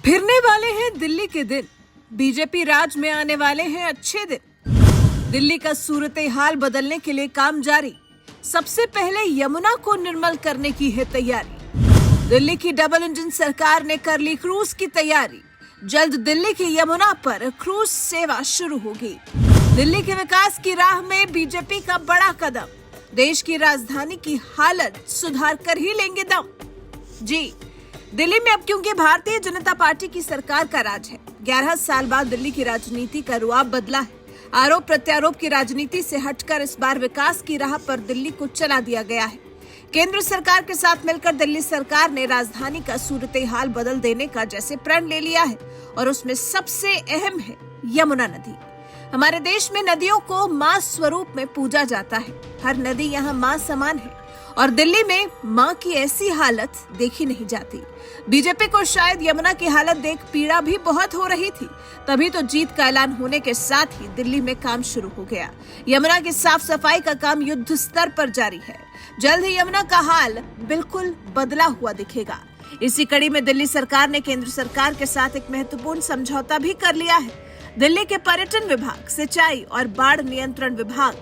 फिरने वाले हैं दिल्ली के दिन, बीजेपी राज में आने वाले हैं अच्छे दिन। दिल्ली का सूरत हाल बदलने के लिए काम जारी। सबसे पहले यमुना को निर्मल करने की है तैयारी। दिल्ली की डबल इंजन सरकार ने कर ली क्रूज की तैयारी। जल्द दिल्ली की यमुना पर क्रूज सेवा शुरू होगी। दिल्ली के विकास की राह में बीजेपी का बड़ा कदम। देश की राजधानी की हालत सुधार कर ही लेंगे दम। जी, दिल्ली में अब क्योंकि भारतीय जनता पार्टी की सरकार का राज है, 11 साल बाद दिल्ली की राजनीति का रुआब बदला है। आरोप प्रत्यारोप की राजनीति से हटकर इस बार विकास की राह पर दिल्ली को चला दिया गया है। केंद्र सरकार के साथ मिलकर दिल्ली सरकार ने राजधानी का सूरत हाल बदल देने का जैसे प्रण ले लिया है, और उसमें सबसे अहम है यमुना नदी। हमारे देश में नदियों को मां स्वरूप में पूजा जाता है। हर नदी यहाँ मां समान है, और दिल्ली में मां की ऐसी हालत देखी नहीं जाती। बीजेपी को शायद यमुना की हालत देख पीड़ा भी बहुत हो रही थी, तभी तो जीत का ऐलान होने के साथ ही दिल्ली में काम शुरू हो गया। यमुना की साफ सफाई का काम युद्ध स्तर पर जारी है। जल्द ही यमुना का हाल बिल्कुल बदला हुआ दिखेगा। इसी कड़ी में दिल्ली सरकार ने केंद्र सरकार के साथ एक महत्वपूर्ण समझौता भी कर लिया है। दिल्ली के पर्यटन विभाग, सिंचाई और बाढ़ नियंत्रण विभाग,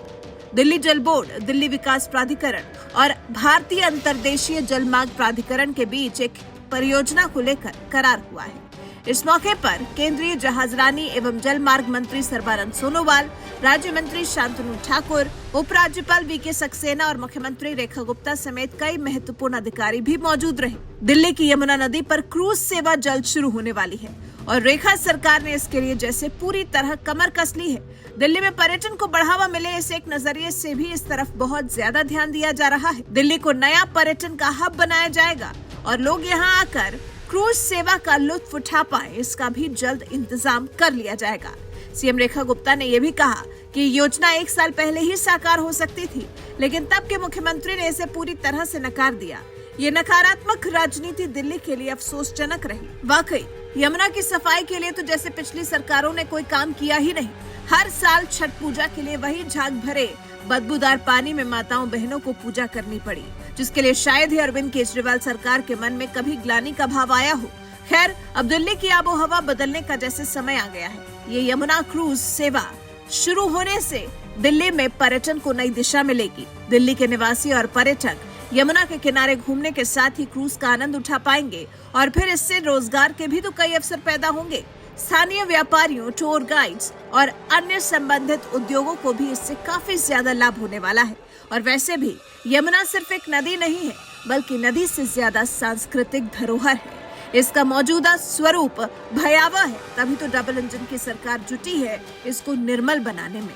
दिल्ली जल बोर्ड, दिल्ली विकास प्राधिकरण और भारतीय अंतर्देशीय जलमार्ग प्राधिकरण के बीच एक परियोजना को लेकर करार हुआ है। इस मौके पर केंद्रीय जहाजरानी एवं जलमार्ग मंत्री सर्बानंद सोनोवाल, राज्य मंत्री शांतनु ठाकुर, उपराज्यपाल वीके सक्सेना और मुख्यमंत्री रेखा गुप्ता समेत कई महत्वपूर्ण अधिकारी भी मौजूद रहे। दिल्ली की यमुना नदी पर क्रूज सेवा जल्द शुरू होने वाली है, और रेखा सरकार ने इसके लिए जैसे पूरी तरह कमर कस ली है। दिल्ली में पर्यटन को बढ़ावा मिले, इस एक नजरिए से भी इस तरफ बहुत ज्यादा ध्यान दिया जा रहा है। दिल्ली को नया पर्यटन का हब बनाया जाएगा, और लोग यहाँ आकर क्रूज सेवा का लुत्फ उठा पाए, इसका भी जल्द इंतजाम कर लिया जाएगा। सीएम रेखा गुप्ता ने यह भी कहा कि योजना 1 साल पहले ही साकार हो सकती थी, लेकिन तब के मुख्यमंत्री ने इसे पूरी तरह से नकार दिया। ये नकारात्मक राजनीति दिल्ली के लिए अफसोसजनक रही। वाकई यमुना की सफाई के लिए तो जैसे पिछली सरकारों ने कोई काम किया ही नहीं। हर साल छठ पूजा के लिए वही झाग भरे बदबूदार पानी में माताओं बहनों को पूजा करनी पड़ी, जिसके लिए शायद ही अरविंद केजरीवाल सरकार के मन में कभी ग्लानि का भाव आया हो। खैर, अब दिल्ली की आबोहवा बदलने का जैसे समय आ गया है। ये यमुना क्रूज सेवा शुरू होने से दिल्ली में पर्यटन को नई दिशा मिलेगी। दिल्ली के निवासी और पर्यटक यमुना के किनारे घूमने के साथ ही क्रूज का आनंद उठा पाएंगे, और फिर इससे रोजगार के भी तो कई अवसर पैदा होंगे। स्थानीय व्यापारियों, टूर गाइड्स और अन्य संबंधित उद्योगों को भी इससे काफी ज्यादा लाभ होने वाला है। और वैसे भी यमुना सिर्फ एक नदी नहीं है, बल्कि नदी से ज्यादा सांस्कृतिक धरोहर है। इसका मौजूदा स्वरूप भयावह है, तभी तो डबल इंजन की सरकार जुटी है इसको निर्मल बनाने में।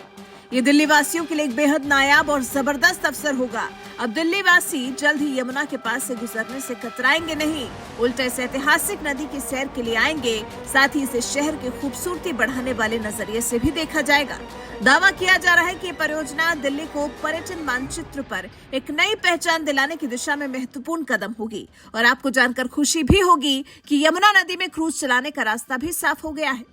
ये दिल्ली वासियों के लिए एक बेहद नायाब और जबरदस्त अवसर होगा। अब दिल्ली वासी जल्द ही यमुना के पास से गुजरने से कतराएंगे नहीं, उल्टा इस ऐतिहासिक नदी की सैर के लिए आएंगे। साथ ही इसे शहर की खूबसूरती बढ़ाने वाले नजरिए से भी देखा जाएगा। दावा किया जा रहा है कि ये परियोजना दिल्ली को पर्यटन मानचित्र पर एक नई पहचान दिलाने की दिशा में महत्वपूर्ण कदम होगी। और आपको जानकर खुशी भी होगी कि यमुना नदी में क्रूज चलाने का रास्ता भी साफ हो गया है।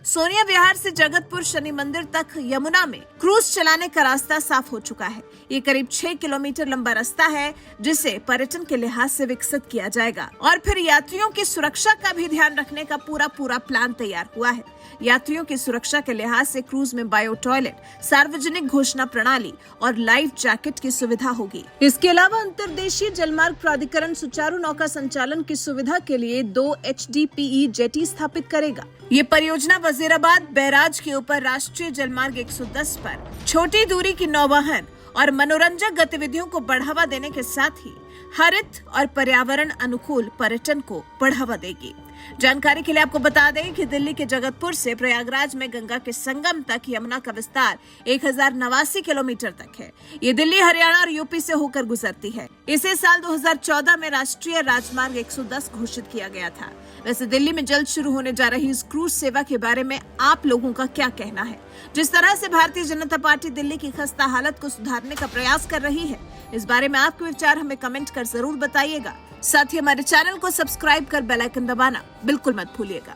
सोनिया विहार से जगतपुर शनि मंदिर तक यमुना में क्रूज चलाने का रास्ता साफ हो चुका है। ये करीब 6 किलोमीटर लंबा रास्ता है, जिसे पर्यटन के लिहाज से विकसित किया जाएगा। और फिर यात्रियों की सुरक्षा का भी ध्यान रखने का पूरा प्लान तैयार हुआ है। यात्रियों की सुरक्षा के लिहाज से क्रूज में बायो टॉयलेट, सार्वजनिक घोषणा प्रणाली और लाइफ जैकेट की सुविधा होगी। इसके अलावा अंतर्देशीय जलमार्ग प्राधिकरण सुचारू नौका संचालन की सुविधा के लिए 2 HDPE जेटी स्थापित करेगा। ये परियोजना वजीराबाद बैराज के ऊपर राष्ट्रीय जलमार्ग 110 पर छोटी दूरी की नौवहन और मनोरंजक गतिविधियों को बढ़ावा देने के साथ ही हरित और पर्यावरण अनुकूल पर्यटन को बढ़ावा देगी। जानकारी के लिए आपको बता दें कि दिल्ली के जगतपुर से प्रयागराज में गंगा के संगम तक यमुना का विस्तार 1089 किलोमीटर तक है। ये दिल्ली, हरियाणा और यूपी से होकर गुजरती है। इसे साल 2014 में राष्ट्रीय राजमार्ग 110 घोषित किया गया था। वैसे दिल्ली में जल्द शुरू होने जा रही इस क्रूज सेवा के बारे में आप लोगों का क्या कहना है? जिस तरह से भारतीय जनता पार्टी दिल्ली की खस्ता हालत को सुधारने का प्रयास कर रही है, इस बारे में आपके विचार हमें कमेंट कर जरूर बताइएगा। साथ ही हमारे चैनल को सब्सक्राइब कर बेल आइकन दबाना बिल्कुल मत भूलिएगा।